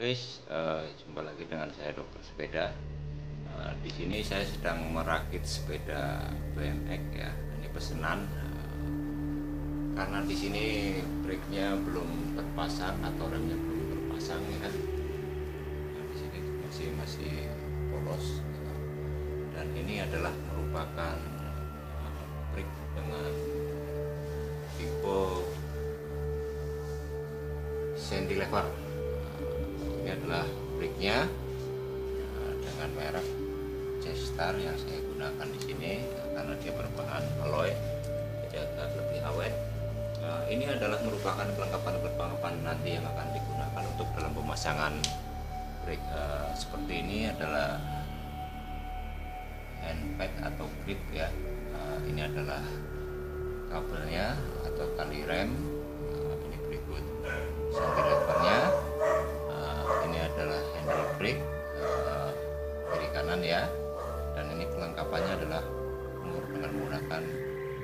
Guys, jumpa lagi dengan saya Dokter Sepeda. Di sini saya sedang merakit sepeda BMX ya. Ini pesanan karena di sini brake-nya belum terpasang atau remnya belum terpasang ya. Di sini masih polos. Dan ini adalah merupakan brake dengan tipe cantilever. Ini adalah brake-nya dengan merek C-Star yang saya gunakan di sini karena dia berbahan alloy, jadi agak lebih awet. Ini adalah merupakan kelengkapan nanti yang akan digunakan untuk dalam pemasangan brake. Seperti ini adalah handpad atau grip ya. Ini adalah kabelnya atau tali rem. Ini berikut cantilevernya. Ini adalah handle brake kiri kanan ya. Dan ini kelengkapannya adalah mur dengan menggunakan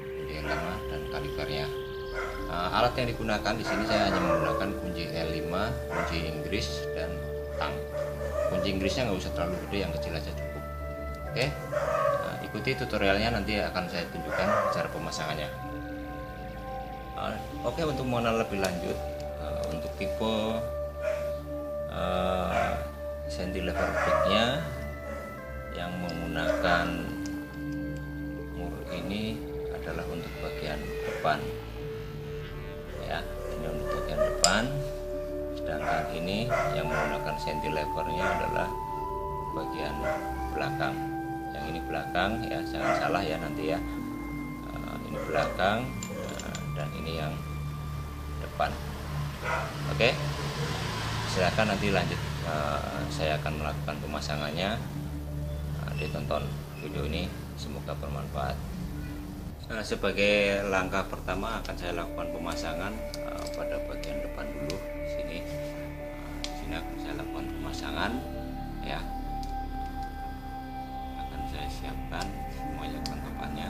kunci L5 dan kalipernya. Alat yang digunakan di sini saya hanya menggunakan kunci L5, kunci Inggris dan tang. Kunci Inggrisnya nggak usah terlalu gede, yang kecil aja cukup. Oke, ikuti tutorialnya, nanti akan saya tunjukkan cara pemasangannya. Oke, untuk mengenal lebih lanjut untuk tipe cantilever brake-nya yang menggunakan mur ini adalah untuk bagian depan ya, ini untuk bagian depan, sedangkan ini yang menggunakan cantilevernya adalah bagian belakang. Yang ini belakang ya, jangan salah ya nanti ya. Ini belakang dan ini yang depan. Oke, silakan nanti lanjut. Saya akan melakukan pemasangannya. Ditonton video ini, semoga bermanfaat. Sebagai langkah pertama akan saya lakukan pemasangan pada bagian depan dulu. Di sini akan saya lakukan pemasangan ya. Akan saya siapkan semuanya kelengkapannya.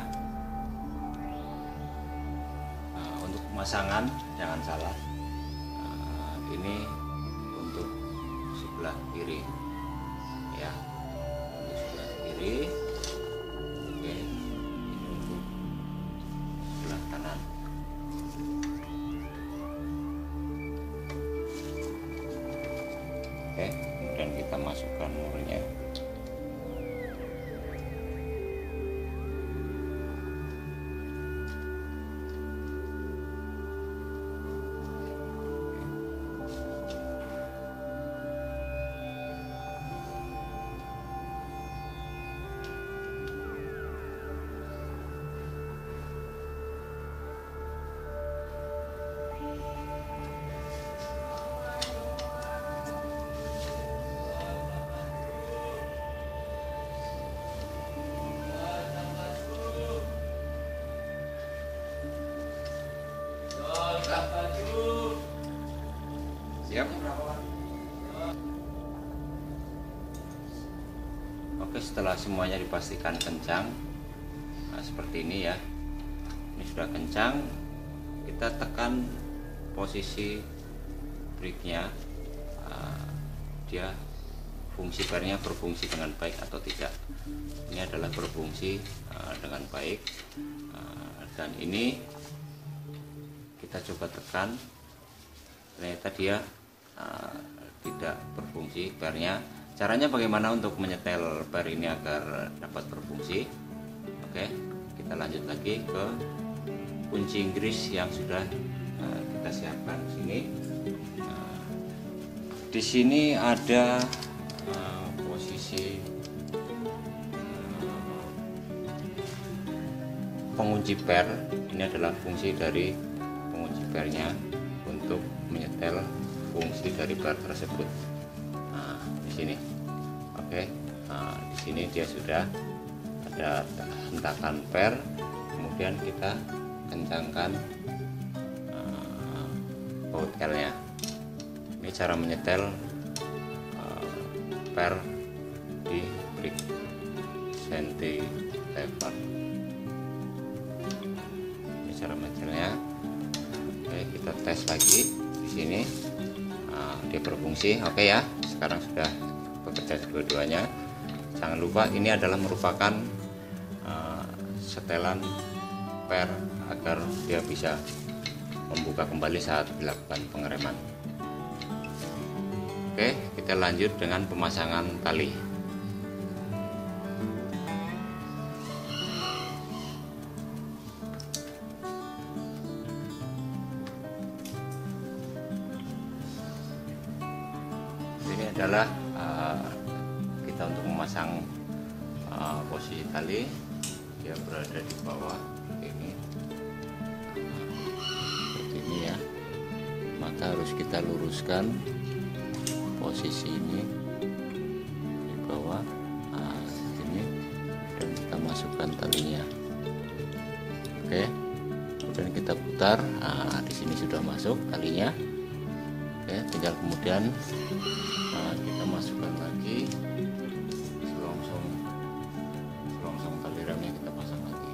Untuk pemasangan jangan salah. Ini untuk sebelah kiri ya, untuk sebelah kiri. Oke, ini untuk sebelah kanan. Oke, kemudian kita masukkan murnya. Siap. Oke, setelah semuanya dipastikan kencang, nah, seperti ini ya. Ini sudah kencang, kita tekan posisi brake-nya. Dia fungsi barnya berfungsi dengan baik atau tidak. Ini adalah berfungsi dengan baik. Dan ini kita coba tekan, ternyata dia tidak berfungsi barnya. Caranya bagaimana untuk menyetel bar ini agar dapat berfungsi? Oke, kita lanjut lagi ke kunci Inggris yang sudah kita siapkan di sini. Di sini ada posisi pengunci bar. Ini adalah fungsi dari pengunci barnya untuk menyetel fungsi dari bar tersebut. Nah, di sini, oke. Nah, di sini dia sudah ada hentakan per. Kemudian kita kencangkan baut L-nya. Ini cara menyetel per di brake cantilever. Ini cara menyetelnya. Oke, kita tes lagi di sini. Dia berfungsi. Oke ya, sekarang sudah bekerja dua-duanya. Jangan lupa ini adalah merupakan setelan per agar dia bisa membuka kembali saat dilakukan pengereman. Oke, kita lanjut dengan pemasangan tali. Ini adalah kita untuk memasang posisi tali. Dia berada di bawah ini, seperti ini ya. Maka harus kita luruskan posisi ini di bawah, ini, dan kita masukkan talinya. Oke, kemudian kita putar. Di sini sudah masuk talinya. Oke, tinggal kemudian kita masukkan lagi selongsong tali remnya, kita pasang lagi.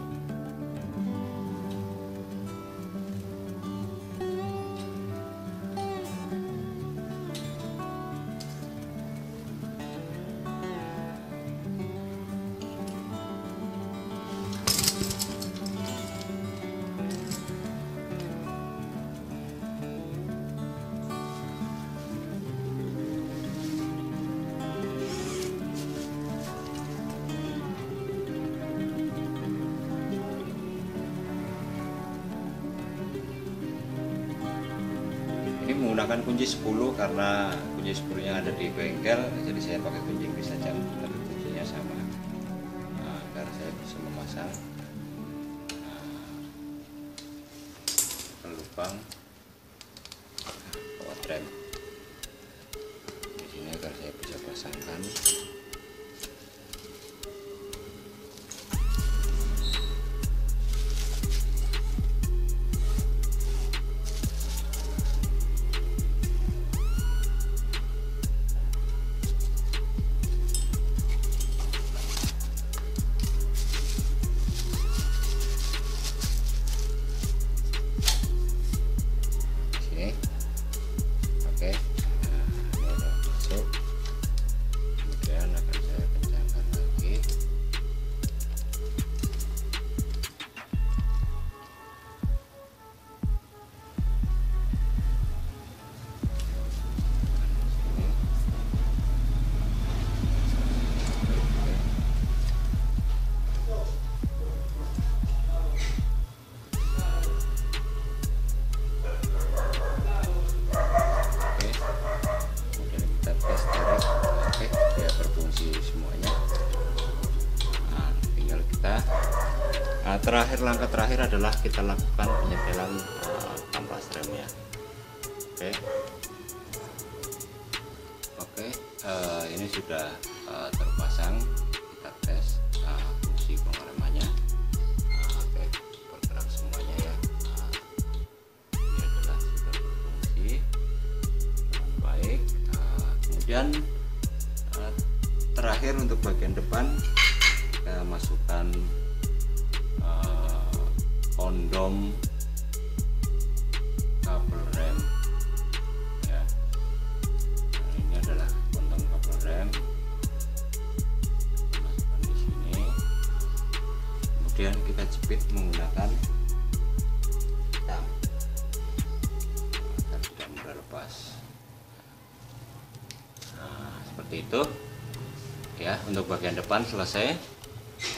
Ini menggunakan kunci 10 karena kunci 10 nya ada di bengkel, jadi saya pakai kunci Inggris saja, tapi kuncinya sama agar saya bisa memasang lubang power rem di sini agar saya bisa pasangkan. Oke, ini udah masuk. Kemudian akan saya kencangkan lagi. Terakhir, langkah terakhir adalah kita lakukan penyetelan kampas remnya. Oke, ini sudah terpasang. Kita tes fungsi pengeremannya. Oke, bergerak semuanya ya. Ini adalah sudah berfungsi dengan baik. Kemudian terakhir untuk bagian depan kita masukkan kondom kabel rem ya. Nah, ini adalah kondom kabel rem, masukkan di sini, kemudian kita jepit menggunakan tang agar tidak mudah lepas. Nah, seperti itu ya. Untuk bagian depan selesai,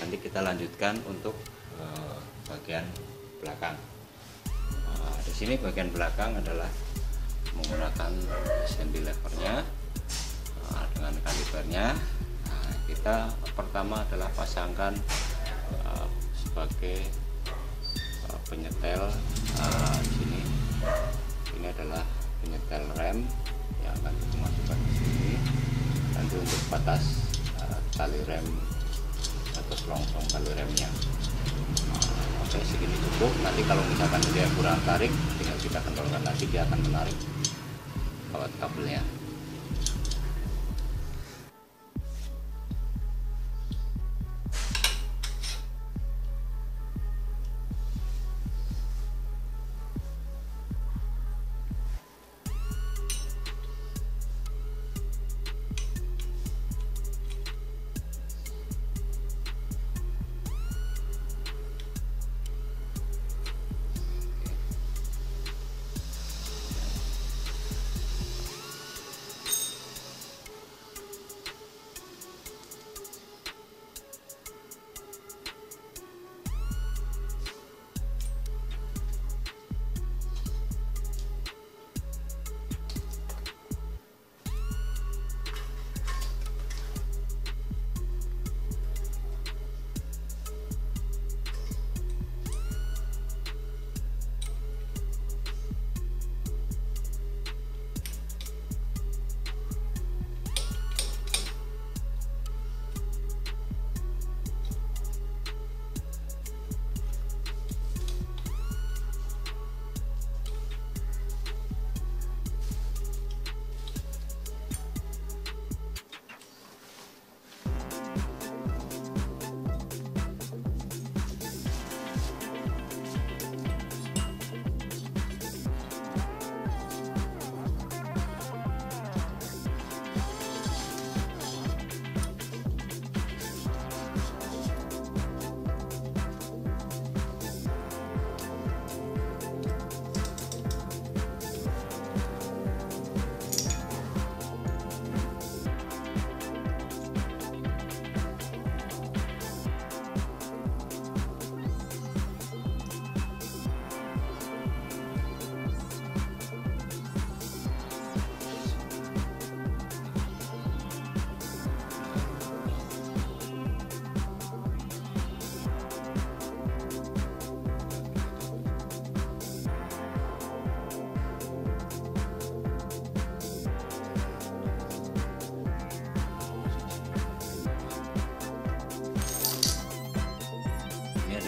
nanti kita lanjutkan untuk bagian belakang. Di sini bagian belakang adalah menggunakan assembly levernya dengan kalibernya. Kita pertama adalah pasangkan sebagai penyetel di sini. Ini adalah penyetel rem yang akan kita masukkan di sini. Nanti untuk batas tali rem atau selongsong tali remnya. Oke, segini cukup. Nanti kalau misalkan dia kurang tarik, tinggal kita kendorkan lagi, dia akan menarik kawat kabelnya.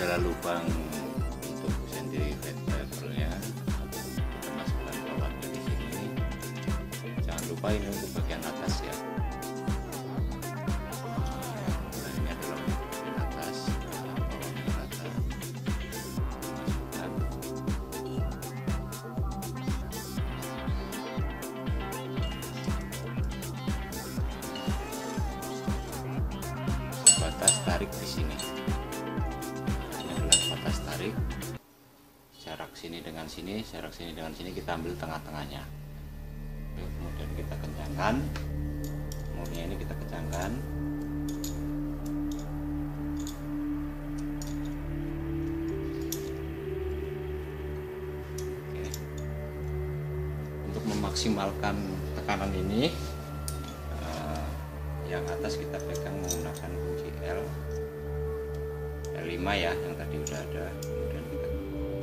adalah lubang untuk ventilatornya. Kita masukkan bawahnya di sini. Jangan lupa ini untuk bagian atas ya. Nah, ini adalah untuk bagian atas, bawahnya rata. Masukkan. Batas tarik di sini. Ini adalah batas tarik. Jarak sini dengan sini, jarak sini dengan sini kita ambil tengah-tengahnya. Kemudian kita kencangkan. Murnya ini kita kencangkan. Oke. Untuk memaksimalkan tekanan ini, yang atas kita pegang menggunakan kunci L5 ya, yang tadi udah ada. Kemudian kita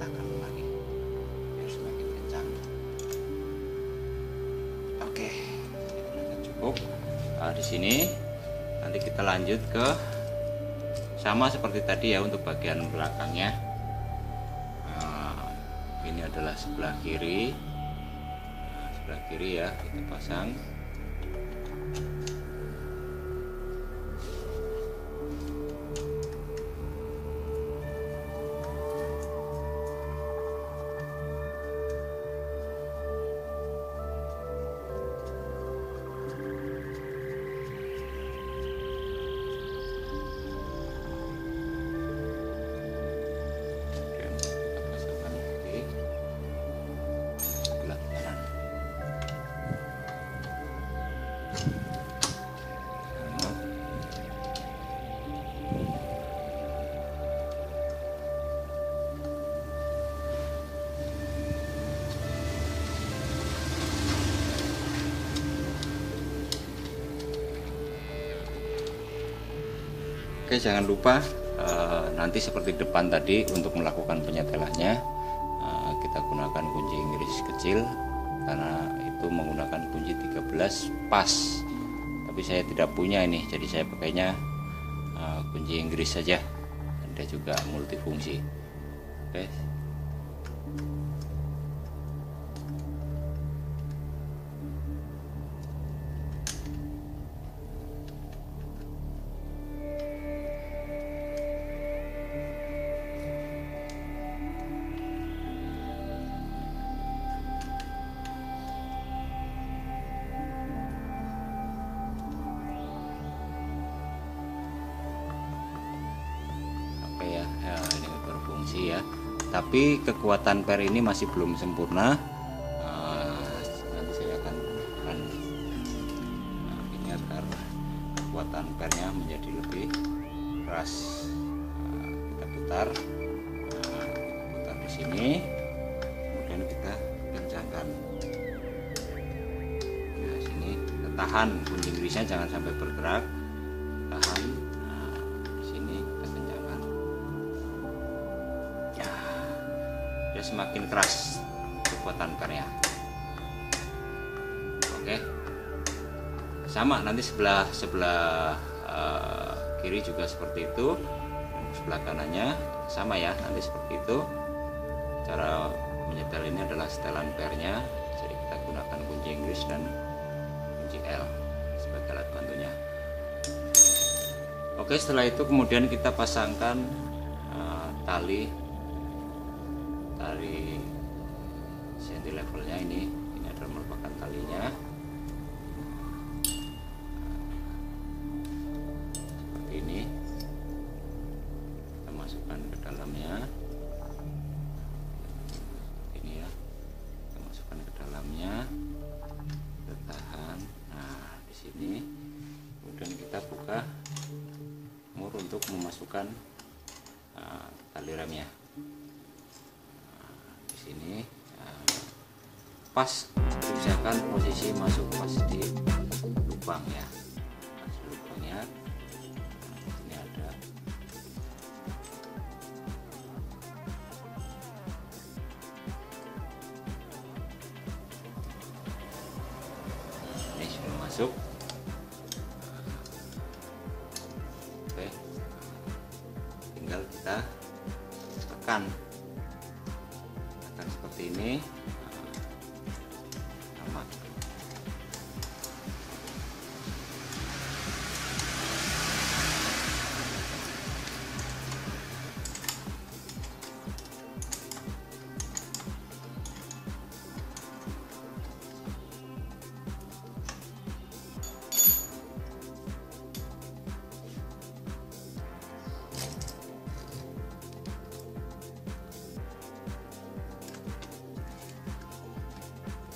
tekan lagi biar semakin kencang. Oke, sudah cukup. Di sini nanti kita lanjut ke sama seperti tadi ya untuk bagian belakangnya. Ini adalah sebelah kiri. Sebelah kiri ya kita pasang. Oke, jangan lupa nanti seperti depan tadi untuk melakukan penyetelannya kita gunakan kunci Inggris kecil karena itu menggunakan kunci 13 pas. Tapi saya tidak punya ini, jadi saya pakainya kunci Inggris saja. Ada juga multifungsi. Oke. Ini berfungsi ya, tapi kekuatan per ini masih belum sempurna. Nanti saya akan ini agar kekuatan pernya menjadi lebih keras. Kita putar di sini, kemudian kita kencangkan. Nah, sini kita tahan kunci Inggrisnya jangan sampai bergerak, tahan. Semakin keras kekuatan pernya. Oke, sama nanti sebelah kiri juga seperti itu, sebelah kanannya sama ya, nanti seperti itu. Cara menyetel ini adalah setelan pernya, jadi kita gunakan kunci Inggris dan kunci L sebagai alat bantunya. Oke, setelah itu kemudian kita pasangkan tali senti levelnya. Ini adalah merupakan talinya seperti ini. Kita masukkan ke dalamnya ini ya, kita masukkan ke dalamnya, kita tahan. Nah, di sini kemudian kita buka mur untuk memasukkan tali remnya. Sini pas, usahakan posisi masuk pas di lubang ya, pas lubangnya. Ini ada ini sudah masuk. Oke, tinggal kita tekan seperti ini. Sama.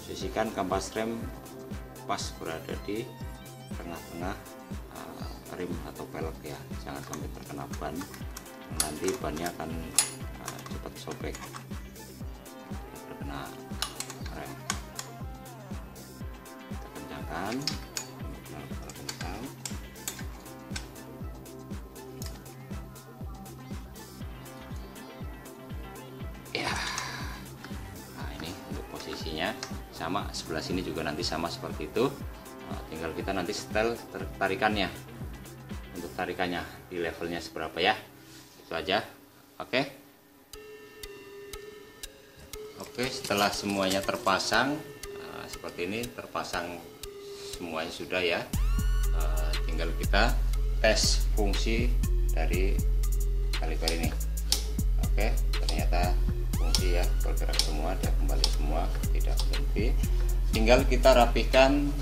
Posisikan kampas rem pas berada di tengah-tengah rim atau pelek ya, jangan sampai terkena ban, nanti bannya akan cepat sobek terkena rem. Kita kencangkan, kencang. Ya, nah ini untuk posisinya. Sama sebelah sini juga nanti sama seperti itu. Tinggal kita nanti setel tarikannya, untuk tarikannya di levelnya seberapa ya, itu aja. Oke, setelah semuanya terpasang seperti ini, terpasang semuanya sudah ya. Tinggal kita tes fungsi dari kaliper ini. Oke, ternyata fungsi ya, bergerak semua, dia kembali semua, tidak berhenti. Tinggal kita rapikan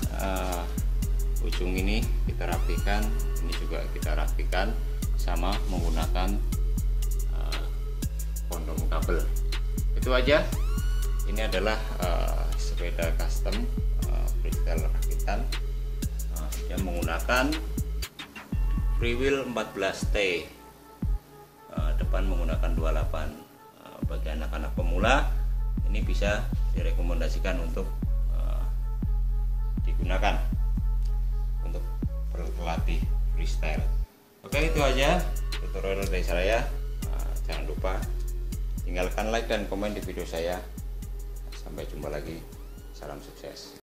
ujung ini, kita rapikan, ini juga kita rapikan sama menggunakan kondom kabel. Itu aja. Ini adalah sepeda custom freestyle rakitan. Dia menggunakan freewheel 14T, depan menggunakan 28. Bagi anak-anak pemula ini bisa direkomendasikan untuk digunakan untuk berlatih freestyle. Oke, itu aja tutorial dari saya. Jangan lupa tinggalkan like dan komen di video saya. Sampai jumpa lagi, salam sukses.